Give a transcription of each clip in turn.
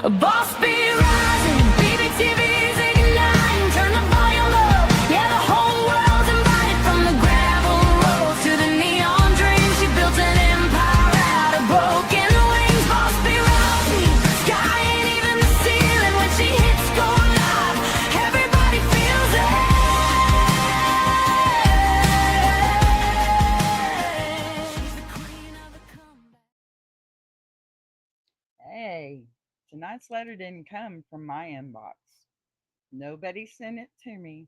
A boss be rising, BBTV's igniting, turn the volume up, yeah, the whole world's invited. From the gravel roads to the neon dreams, she built an empire out of broken wings. Boss be rising, sky ain't even the ceiling when she hits go live, everybody feels it. She's the queen of the comeback. Hey, tonight's letter didn't come from my inbox. Nobody sent it to me.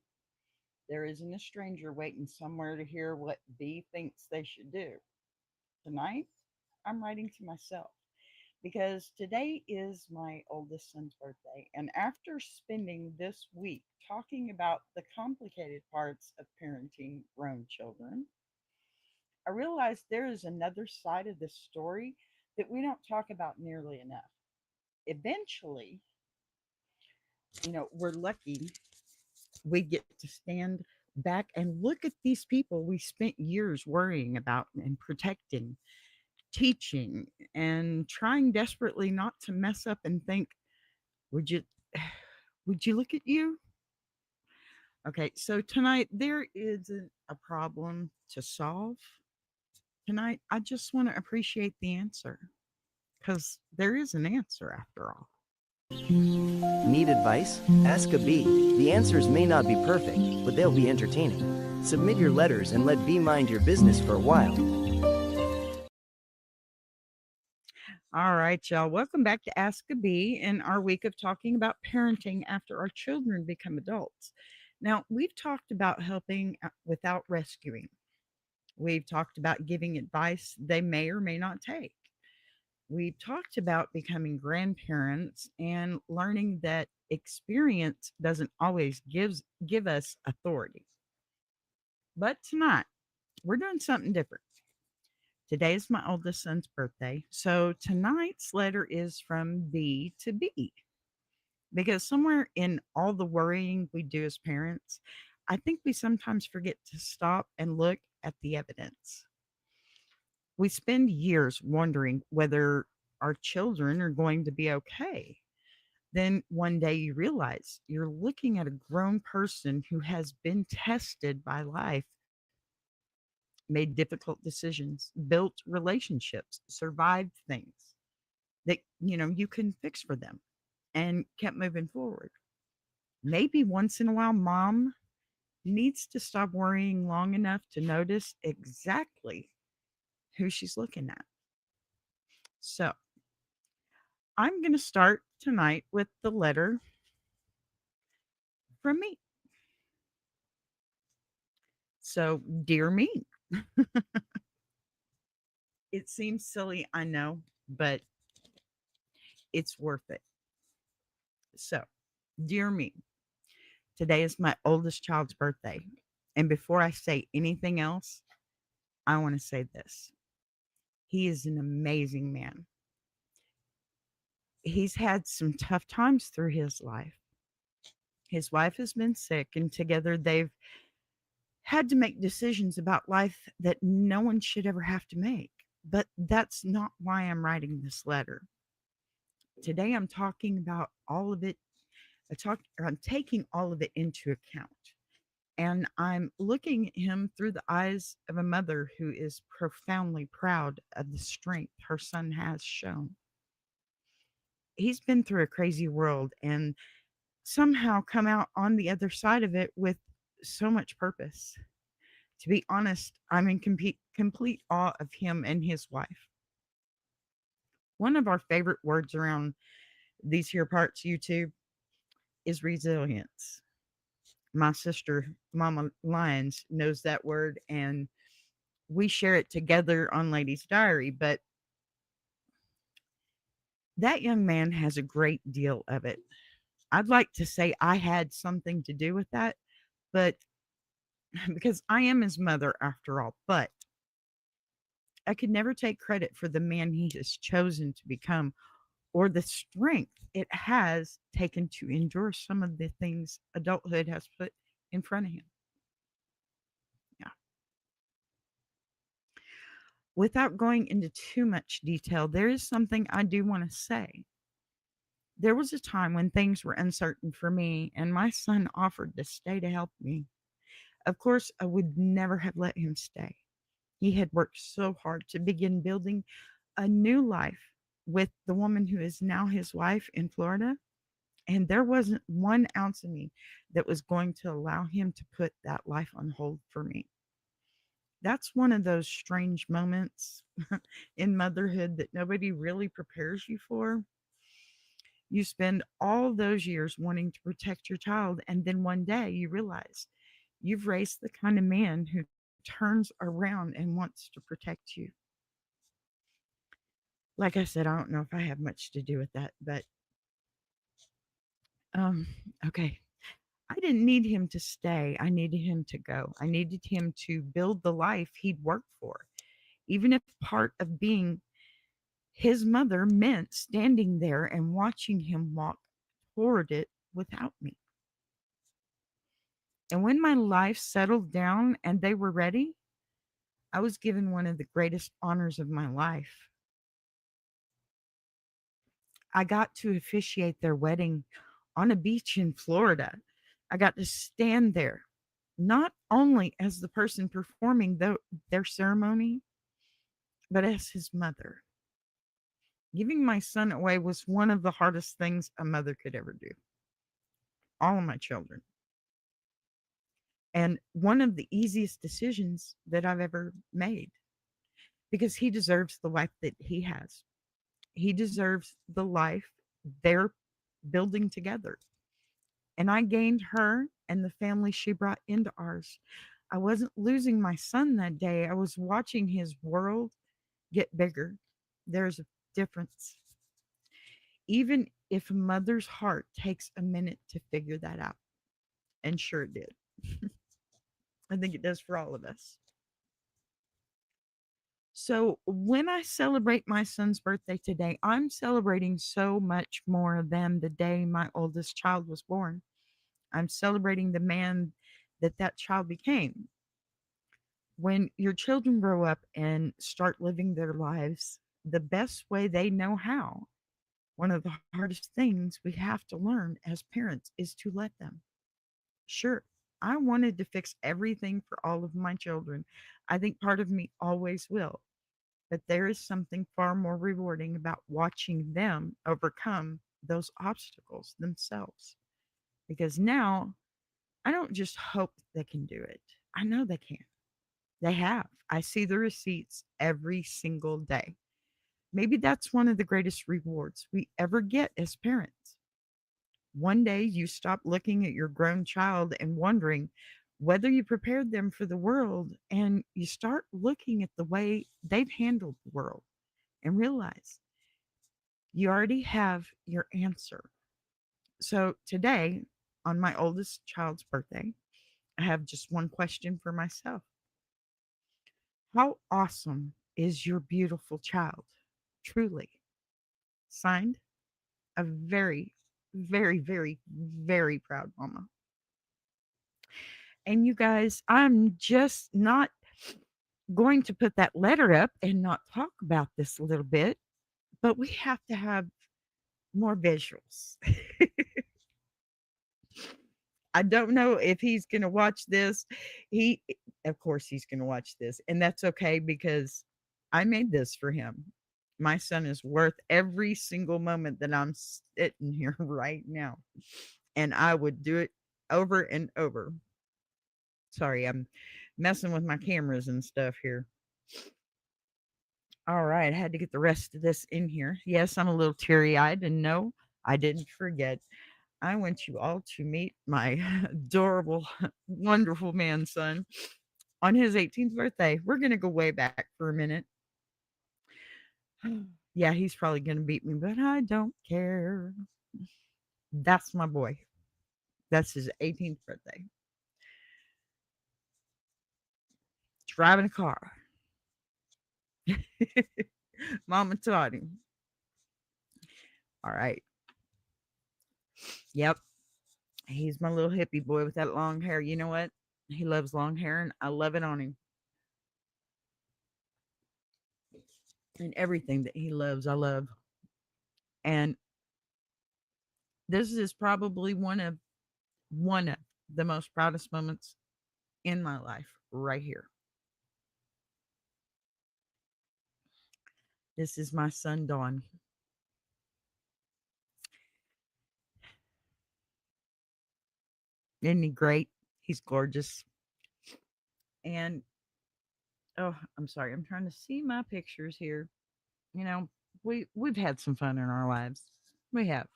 There isn't a stranger waiting somewhere to hear what B thinks they should do. Tonight, I'm writing to myself because today is my oldest son's birthday. And after spending this week talking about the complicated parts of parenting grown children, I realized there is another side of this story that we don't talk about nearly enough. Eventually, we're lucky we get to stand back and look at these people we spent years worrying about and protecting, teaching, and trying desperately not to mess up and think, would you would you look at you? Okay, so tonight there isn't a problem to solve. Tonight I just want to appreciate the answer because there is an answer after all. Need advice? Ask a bee. The answers may not be perfect, but they'll be entertaining. Submit your letters and let bee mind your business for a while. All right, y'all. Welcome back to Ask a Bee in our week of talking about parenting after our children become adults. Now, we've talked about helping without rescuing. We've talked about giving advice they may or may not take. We've talked about becoming grandparents and learning that experience doesn't always give us authority. But tonight, we're doing something different. Today is my oldest son's birthday. So tonight's letter is from B to B. Because somewhere in all the worrying we do as parents, I think we sometimes forget to stop and look at the evidence. We spend years wondering whether our children are going to be okay. Then one day you realize you're looking at a grown person who has been tested by life, made difficult decisions, built relationships, survived things that you can fix for them and kept moving forward. Maybe once in a while mom needs to stop worrying long enough to notice exactly who she's looking at. So, I'm going to start tonight with the letter from me. So, dear me, it seems silly, I know, but it's worth it. So, dear me, today is my oldest child's birthday. And before I say anything else, I want to say this. He is an amazing man. He's had some tough times through his life. His wife has been sick, and together they've had to make decisions about life that no one should ever have to make. But that's not why I'm writing this letter. Today I'm talking about all of it. I'm taking all of it into account. And I'm looking at him through the eyes of a mother who is profoundly proud of the strength her son has shown. He's been through a crazy world and somehow come out on the other side of it with so much purpose. To be honest, I'm in complete awe of him and his wife. One of our favorite words around these here parts, YouTube, is resilience. My sister, Mama Lyons, knows that word, and we share it together on Ladies Diary. But that young man has a great deal of it. I'd like to say I had something to do with that, but because I am his mother after all, but I could never take credit for the man he has chosen to become or the strength it has taken to endure some of the things adulthood has put in front of him. Yeah. Without going into too much detail, there is something I do want to say. There was a time when things were uncertain for me, and my son offered to stay to help me. Of course, I would never have let him stay. He had worked so hard to begin building a new life with the woman who is now his wife in Florida. And there wasn't 1 ounce of me that was going to allow him to put that life on hold for me. That's one of those strange moments in motherhood that nobody really prepares you for. You spend all those years wanting to protect your child, and then one day you realize you've raised the kind of man who turns around and wants to protect you. Like I said, I don't know if I have much to do with that, but um, okay. I didn't need him to stay. I needed him to go. I needed him to build the life he'd worked for, even if part of being his mother meant standing there and watching him walk toward it without me. And when my life settled down and they were ready, I was given one of the greatest honors of my life. I got to officiate their wedding on a beach in Florida. I got to stand there, not only as the person performing their ceremony, but as his mother. Giving my son away was one of the hardest things a mother could ever do. All of my children. And one of the easiest decisions that I've ever made because he deserves the life that he has. He deserves the life they're building together. And I gained her and the family she brought into ours. I wasn't losing my son that day. I was watching his world get bigger. There's a difference. Even if a mother's heart takes a minute to figure that out. And sure it did. I think it does for all of us. So when I celebrate my son's birthday today, I'm celebrating so much more than the day my oldest child was born. I'm celebrating the man that child became. When your children grow up and start living their lives the best way they know how, one of the hardest things we have to learn as parents is to let them. Sure, I wanted to fix everything for all of my children. I think part of me always will. But there is something far more rewarding about watching them overcome those obstacles themselves. Because now I don't just hope they can do it, I know they can. They have. I see the receipts every single day. Maybe that's one of the greatest rewards we ever get as parents. One day you stop looking at your grown child and wondering whether you prepared them for the world, and you start looking at the way they've handled the world and realize you already have your answer. So today, on my oldest child's birthday, I have just one question for myself. How awesome is your beautiful child? Truly. Signed, a very, very, very, very proud mama. And you guys, I'm just not going to put that letter up and not talk about this a little bit, but we have to have more visuals. I don't know if he's going to watch this. He, of course, he's going to watch this, and that's okay because I made this for him. My son is worth every single moment that I'm sitting here right now, and I would do it over and over. Sorry, I'm messing with my cameras and stuff here. All right, I had to get the rest of this in here. Yes, I'm a little teary eyed, and no, I didn't forget. I want you all to meet my adorable, wonderful man son on his 18th birthday. We're going to go way back for a minute. Yeah, he's probably going to beat me, but I don't care. That's my boy. That's his 18th birthday. Driving a car. Mama taught him. All right. Yep. He's my little hippie boy with that long hair. You know what? He loves long hair, and I love it on him. And everything that he loves, I love. And This is probably one of the most proudest moments in my life right here. This is my son Dawn. Isn't he great? He's gorgeous. And oh, I'm sorry. I'm trying to see my pictures here. You know, we've had some fun in our lives. We have.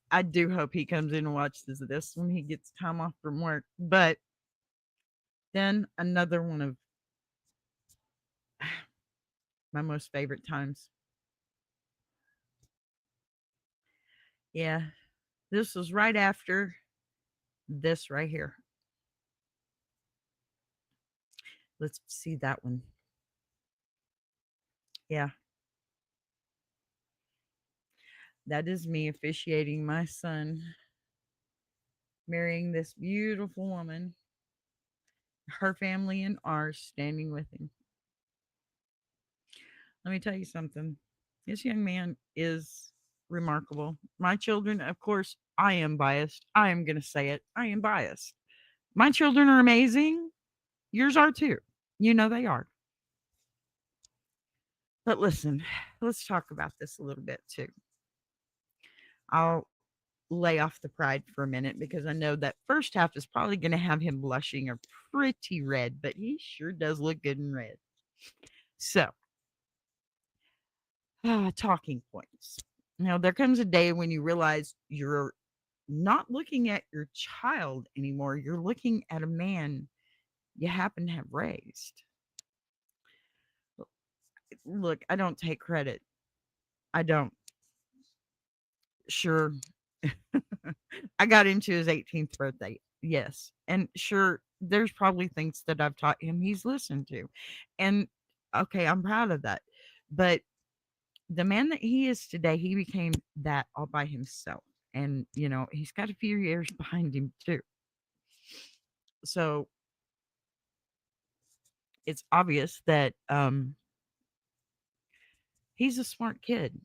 I do hope he comes in and watches this when he gets time off from work. But then another one of my most favorite times. Yeah, this was right after this right here. Let's see that one. Yeah, that is me officiating my son marrying this beautiful woman, her family and ours standing with him. Let me tell you something. This young man is remarkable. My children, of course, I am biased. I am going to say it. I am biased. My children are amazing. Yours are too. You know they are. But listen, let's talk about this a little bit too. I'll lay off the pride for a minute because I know that first half is probably going to have him blushing a pretty red, but he sure does look good in red. So, talking points. Now, there comes a day when you realize you're not looking at your child anymore. You're looking at a man you happen to have raised. Look, I don't take credit. I don't. Sure, I got him to his 18th birthday. Yes. And sure, there's probably things that I've taught him he's listened to. And okay, I'm proud of that. But the man that he is today, he became that all by himself. And, he's got a few years behind him too. So it's obvious that he's a smart kid.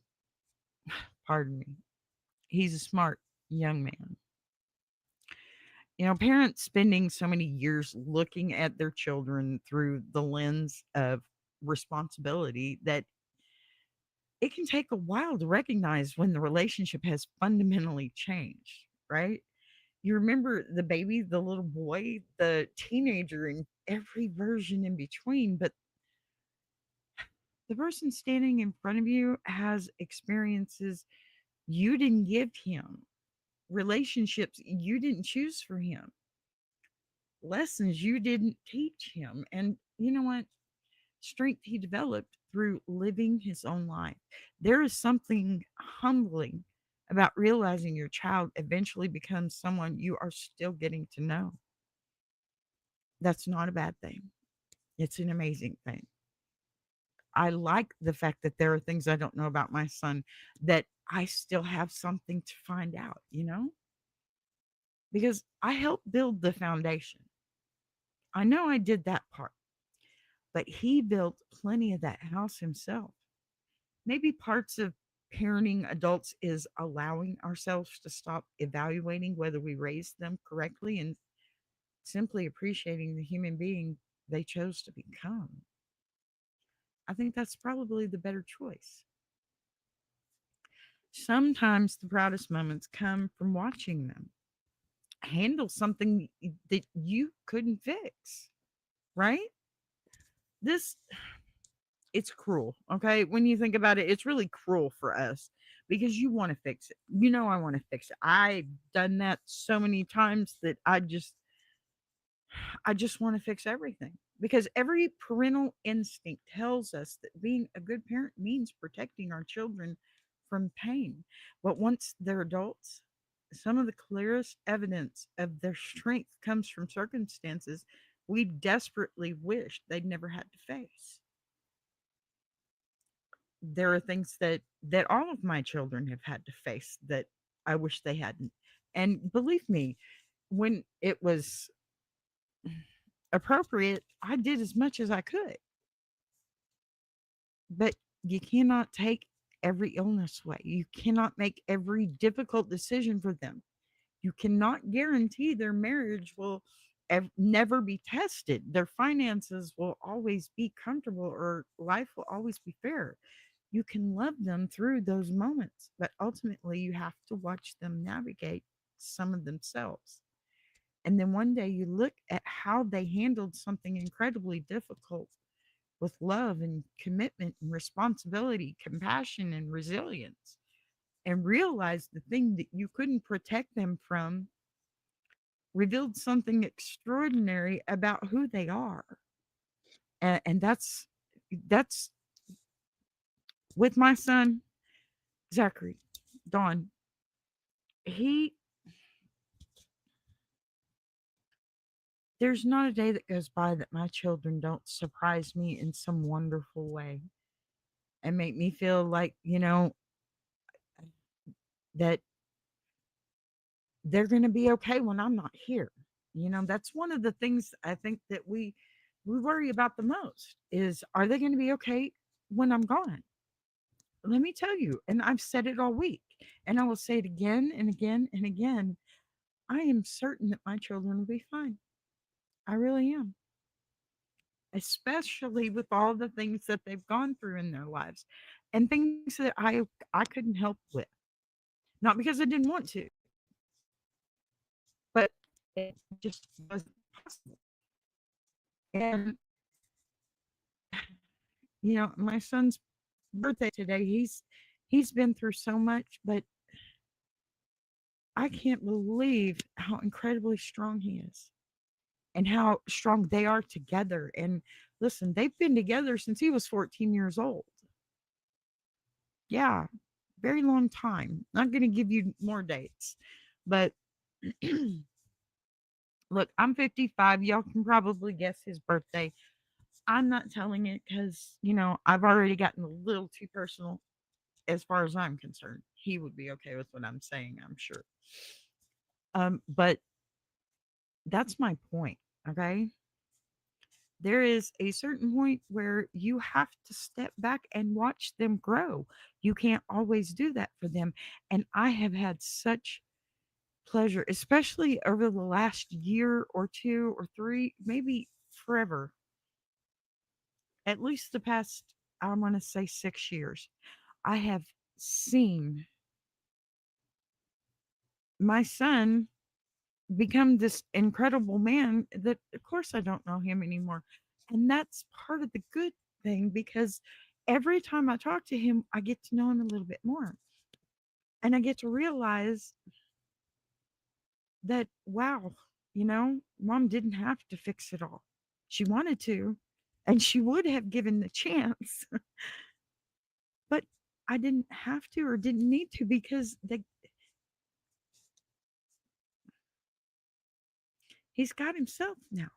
Pardon me. He's a smart young man. Parents spending so many years looking at their children through the lens of responsibility that it can take a while to recognize when the relationship has fundamentally changed, right? You remember the baby, the little boy, the teenager, and every version in between, but the person standing in front of you has experiences you didn't give him, relationships you didn't choose for him, lessons you didn't teach him. And you know what? Strength he developed through living his own life. There is something humbling about realizing your child eventually becomes someone you are still getting to know. That's not a bad thing. It's an amazing thing. I like the fact that there are things I don't know about my son that I still have something to find out, because I helped build the foundation. I know I did that part, but he built plenty of that house himself. Maybe parts of parenting adults is allowing ourselves to stop evaluating whether we raised them correctly and simply appreciating the human being they chose to become. I think that's probably the better choice. Sometimes the proudest moments come from watching them handle something that you couldn't fix, right? This it's cruel, okay? When you think about it, it's really cruel for us because you want to fix it. I want to fix it. I've done that so many times that I just want to fix everything because every parental instinct tells us that being a good parent means protecting our children from pain. But once they're adults, some of the clearest evidence of their strength comes from circumstances we desperately wished they'd never had to face. There are things that all of my children have had to face that I wish they hadn't. And believe me, when it was appropriate, I did as much as I could. But you cannot take every illness way. You cannot make every difficult decision for them. You cannot guarantee their marriage will never be tested. Their finances will always be comfortable or life will always be fair. You can love them through those moments, but ultimately you have to watch them navigate some of themselves. And then one day you look at how they handled something incredibly difficult with love and commitment and responsibility, compassion and resilience, and realize the thing that you couldn't protect them from revealed something extraordinary about who they are. And that's with my son, Zachary, Don. He There's not a day that goes by that my children don't surprise me in some wonderful way and make me feel like, that they're going to be okay when I'm not here. That's one of the things I think that we worry about the most is, are they going to be okay when I'm gone? Let me tell you, and I've said it all week, and I will say it again and again and again. I am certain that my children will be fine. I really am, especially with all the things that they've gone through in their lives and things that I couldn't help with. Not because I didn't want to, but it just wasn't possible. And my son's birthday today. He's been through so much, but I can't believe how incredibly strong he is and how strong they are together. And listen, they've been together since he was 14 years old. Yeah, very long time. Not going to give you more dates, but look, I'm 55. Y'all can probably guess his birthday. I'm not telling it because, I've already gotten a little too personal as far as I'm concerned. He would be okay with what I'm saying, I'm sure. But that's my point. Okay. There is a certain point where you have to step back and watch them grow. You can't always do that for them. And I have had such pleasure, especially over the last year or two or three, maybe forever, at least the past, I want to say 6 years. I have seen my son become this incredible man that, of course, I don't know him anymore. And that's part of the good thing because every time I talk to him, I get to know him a little bit more. And I get to realize that, wow, mom didn't have to fix it all. She wanted to, and she would have given the chance, but I didn't have to or didn't need to because he's got himself now,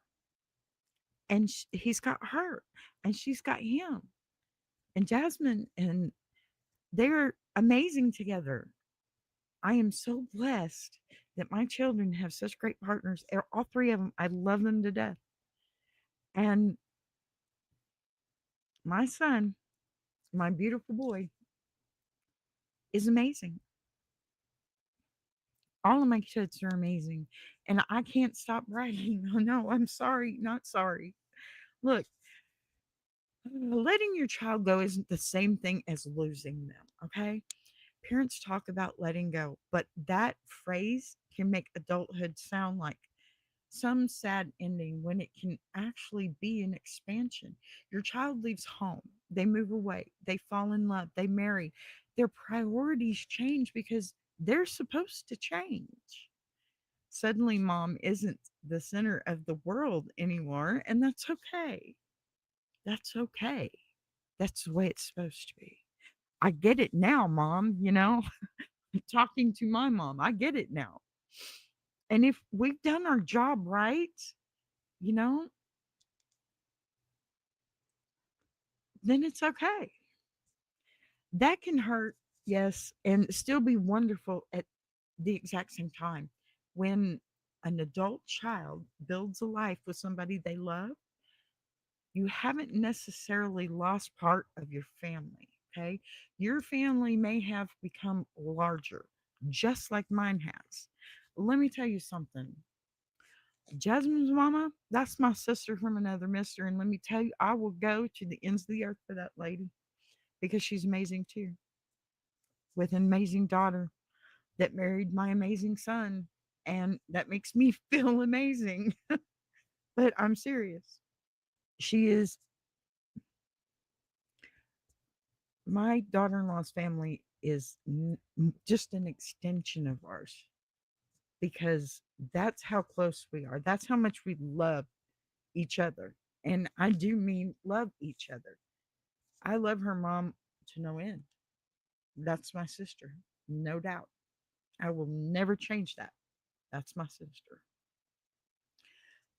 and he's got her, and she's got him, and Jasmine, and they're amazing together. I am so blessed that my children have such great partners. All three of them, I love them to death. And my son, my beautiful boy, is amazing. All of my kids are amazing. And I can't stop bragging. Oh, no, I'm sorry, not sorry. Look, letting your child go isn't the same thing as losing them, okay? Parents talk about letting go, but that phrase can make adulthood sound like some sad ending when it can actually be an expansion. Your child leaves home, they move away, they fall in love, they marry. Their priorities change because they're supposed to change. Suddenly, mom isn't the center of the world anymore, and that's okay. That's okay. That's the way it's supposed to be. I get it now, mom, talking to my mom. I get it now. And if we've done our job right, you know, then it's okay. That can hurt, yes, and still be wonderful at the exact same time. When an adult child builds a life with somebody they love, you haven't necessarily lost part of your family. Okay. Your family may have become larger, just like mine has. Let me tell you something. Jasmine's mama, that's my sister from another mister. And let me tell you, I will go to the ends of the earth for that lady because she's amazing too, with an amazing daughter that married my amazing son. And that makes me feel amazing. But I'm serious. She is my daughter in law's family is just an extension of ours because that's how close we are. That's how much we love each other. And I do mean love each other. I love her mom to no end. That's my sister, no doubt. I will never change that. That's my sister.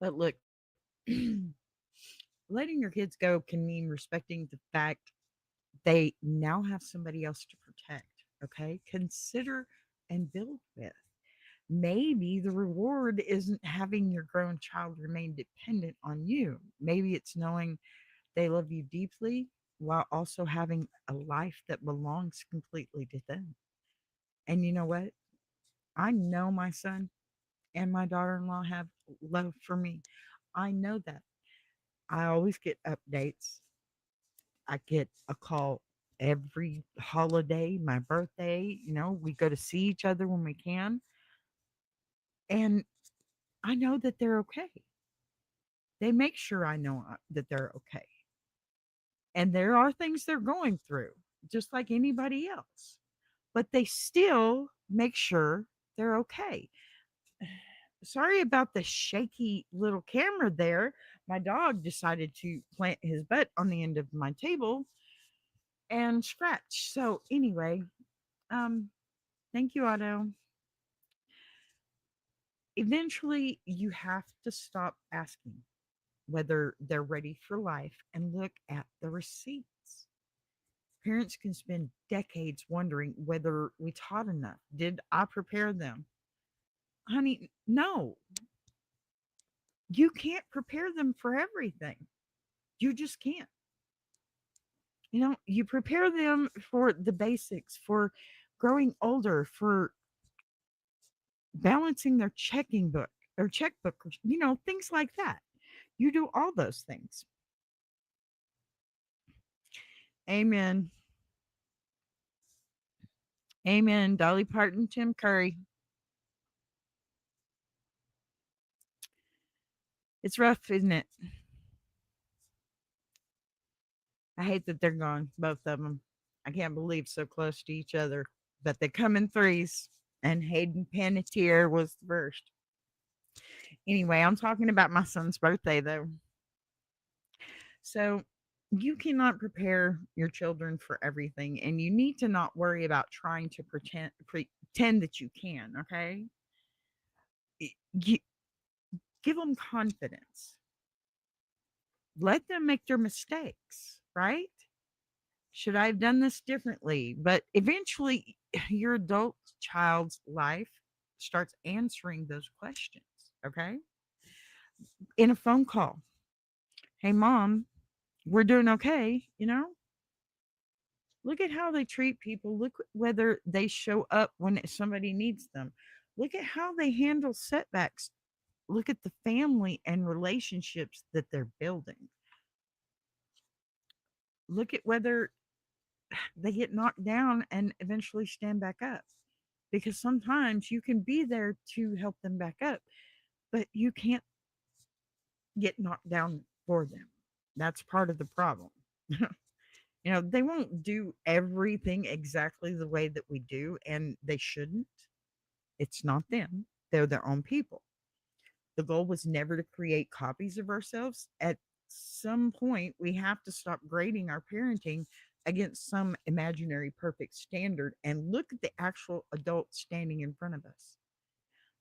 But look, letting your kids go can mean respecting the fact they now have somebody else to protect. Okay. Consider and build with. Maybe the reward isn't having your grown child remain dependent on you. Maybe it's knowing they love you deeply while also having a life that belongs completely to them. And you know what? I know my son and my daughter in law have love for me. I know that. I always get updates. I get a call every holiday, my birthday. We go to see each other when we can. And I know that they're okay. They make sure I know that they're okay. And there are things they're going through, just like anybody else, but they still make sure they're okay. Sorry about the shaky little camera there. My dog decided to plant his butt on the end of my table and scratch. So, anyway, um, thank you, Otto. Eventually, you have to stop asking whether they're ready for life and look at the receipts. Parents can spend decades wondering whether we taught enough. Did I prepare them? Honey, no, you can't prepare them for everything. You just can't. You prepare them for the basics, for growing older, for balancing their checking book or checkbook, things like that. You do all those things. Amen. Amen. Dolly Parton, Tim Curry. It's rough, isn't it? I hate that they're gone, both of them. I can't believe so close to each other, but they come in threes. And Hayden Panettiere was the first. Anyway, I'm talking about my son's birthday though. So you cannot prepare your children for everything, and you need to not worry about trying to pretend that you can. Okay, you give them confidence. Let them make their mistakes. Right? Should I have done this differently? But eventually, your adult child's life starts answering those questions. Okay, in a phone call, hey mom, we're doing okay. Look at how they treat people. Look whether they show up when somebody needs them. Look at how they handle setbacks. Look at the family and relationships that they're building. Look at whether they get knocked down and eventually stand back up. Because sometimes you can be there to help them back up, but you can't get knocked down for them. That's part of the problem. They won't do everything exactly the way that we do, and they shouldn't. It's not them, they're their own people. The goal was never to create copies of ourselves. At some point, we have to stop grading our parenting against some imaginary perfect standard and look at the actual adult standing in front of us.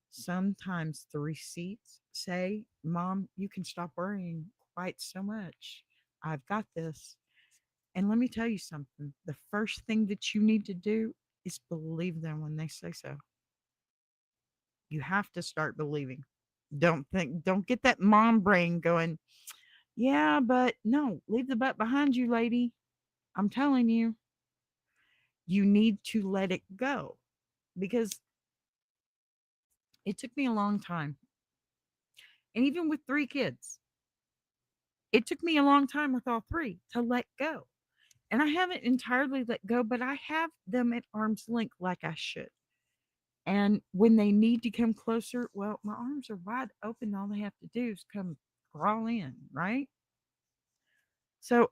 Sometimes the receipts say, Mom, you can stop worrying quite so much. I've got this. And let me tell you something. The first thing that you need to do is believe them when they say so. You have to start believing. Don't get that mom brain going, yeah, but no, leave the butt behind you, lady. I'm telling you. You need to let it go because it took me a long time. And even with 3 kids, it took me a long time with all three to let go. And I haven't entirely let go, but I have them at arm's length like I should. And when they need to come closer, well, my arms are wide open. All they have to do is come crawl in, right? So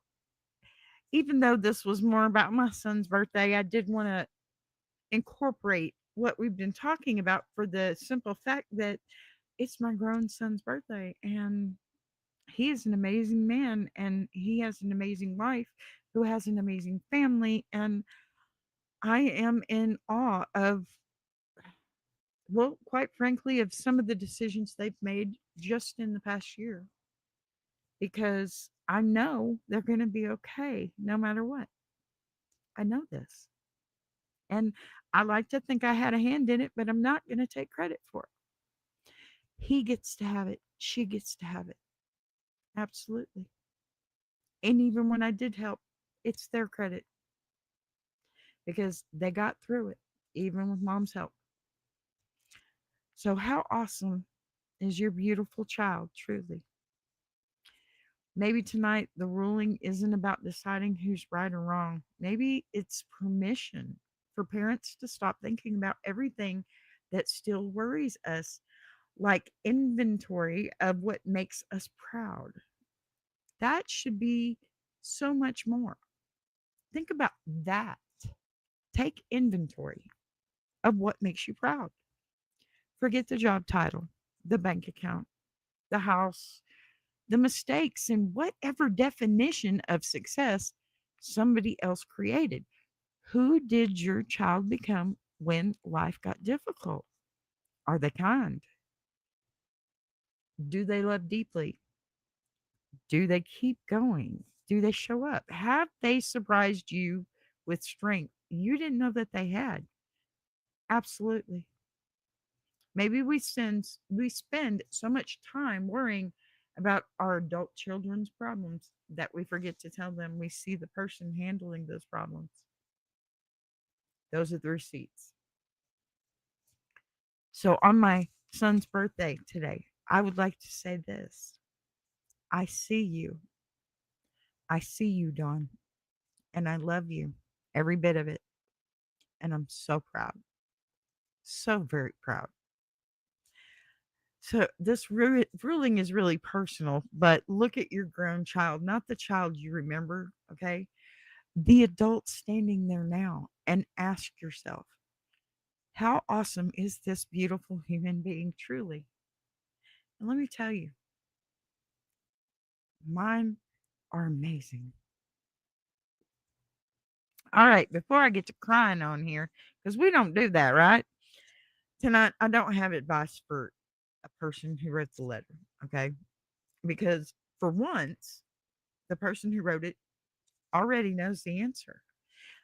even though this was more about my son's birthday, I did want to incorporate what we've been talking about for the simple fact that it's my grown son's birthday and he is an amazing man and he has an amazing wife who has an amazing family. And I am in awe of, well, quite frankly, of some of the decisions they've made just in the past year because I know they're going to be okay no matter what. I know this. And I like to think I had a hand in it, but I'm not going to take credit for it. He gets to have it. She gets to have it. Absolutely. And even when I did help, it's their credit because they got through it, even with mom's help. So, how awesome is your beautiful child, truly? Maybe tonight the ruling isn't about deciding who's right or wrong. Maybe it's permission for parents to stop thinking about everything that still worries us, like inventory of what makes us proud. That should be so much more. Think about that. Take inventory of what makes you proud. Forget the job title, the bank account, the house, the mistakes, and whatever definition of success somebody else created. Who did your child become when life got difficult? Are they kind? Do they love deeply? Do they keep going? Do they show up? Have they surprised you with strength you didn't know that they had? Absolutely. Maybe we spend so much time worrying about our adult children's problems that we forget to tell them we see the person handling those problems. Those are the receipts. So on my son's birthday today, I would like to say this. I see you. I see you, Dawn, and I love you, every bit of it. And I'm so proud. So very proud. So this ruling is really personal, but look at your grown child, not the child you remember, okay? The adult standing there now and ask yourself, how awesome is this beautiful human being truly? And let me tell you, mine are amazing. All right, before I get to crying on here, because we don't do that, right? Tonight, I don't have advice for a person who wrote the letter, okay? Because for once, the person who wrote it already knows the answer.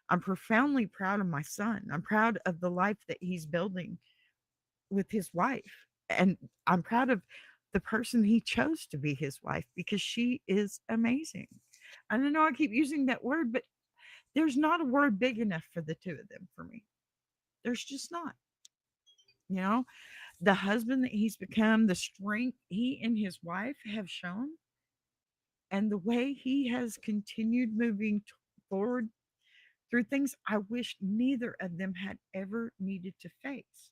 I'm profoundly proud of my son. I'm proud of the life that he's building with his wife. And I'm proud of the person he chose to be his wife because she is amazing. I don't know I keep using that word, but there's not a word big enough for the two of them for me. There's just not. You know, the husband that he's become, the strength he and his wife have shown, and the way he has continued moving forward through things I wish neither of them had ever needed to face.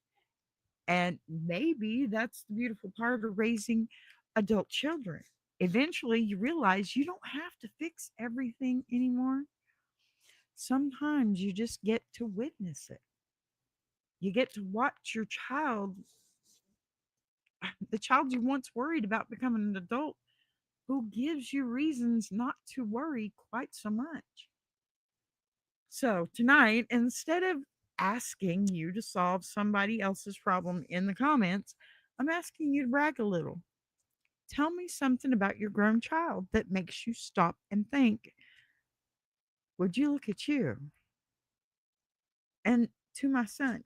And maybe that's the beautiful part of raising adult children. Eventually, you realize you don't have to fix everything anymore. Sometimes you just get to witness it. You get to watch your child, the child you once worried about becoming an adult, who gives you reasons not to worry quite so much. So, tonight, instead of asking you to solve somebody else's problem in the comments, I'm asking you to brag a little. Tell me something about your grown child that makes you stop and think, would you look at you? And to my son,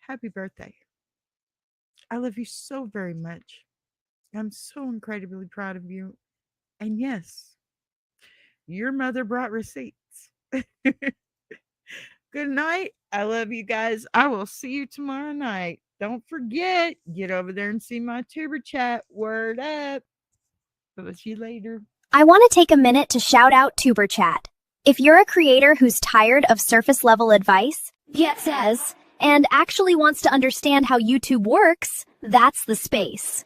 happy birthday. I love you so very much. I'm so incredibly proud of you. And yes, your mother brought receipts. Good night. I love you guys. I will see you tomorrow night. Don't forget, get over there and see my tuber chat. Word up. I'll see you later. I want to take a minute to shout out TuberChat. If you're a creator who's tired of surface level advice, says, and actually wants to understand how YouTube works, that's the space.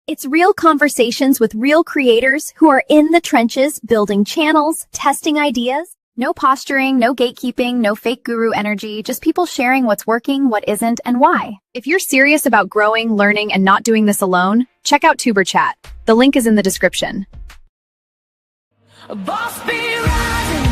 It's real conversations with real creators who are in the trenches building channels, testing ideas. No posturing, no gatekeeping, no fake guru energy, just people sharing what's working, what isn't, and why. If you're serious about growing, learning, and not doing this alone, check out TuberChat. The link is in the description. A boss be rising.